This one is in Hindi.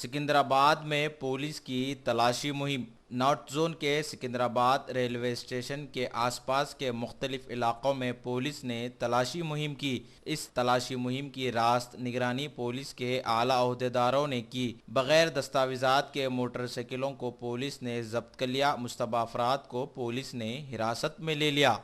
सिकंदराबाद में पुलिस की तलाशी मुहिम। नॉर्थ जोन के सिकंदराबाद रेलवे स्टेशन के आसपास के मुख्तलिफ इलाकों में पुलिस ने तलाशी मुहिम की। इस तलाशी मुहिम की रास्त निगरानी पुलिस के आला ओहदेदारों ने की। बगैर दस्तावेजात के मोटरसाइकिलों को पुलिस ने जब्त कर लिया। मुश्तबा अफराद को पुलिस ने हिरासत में ले लिया।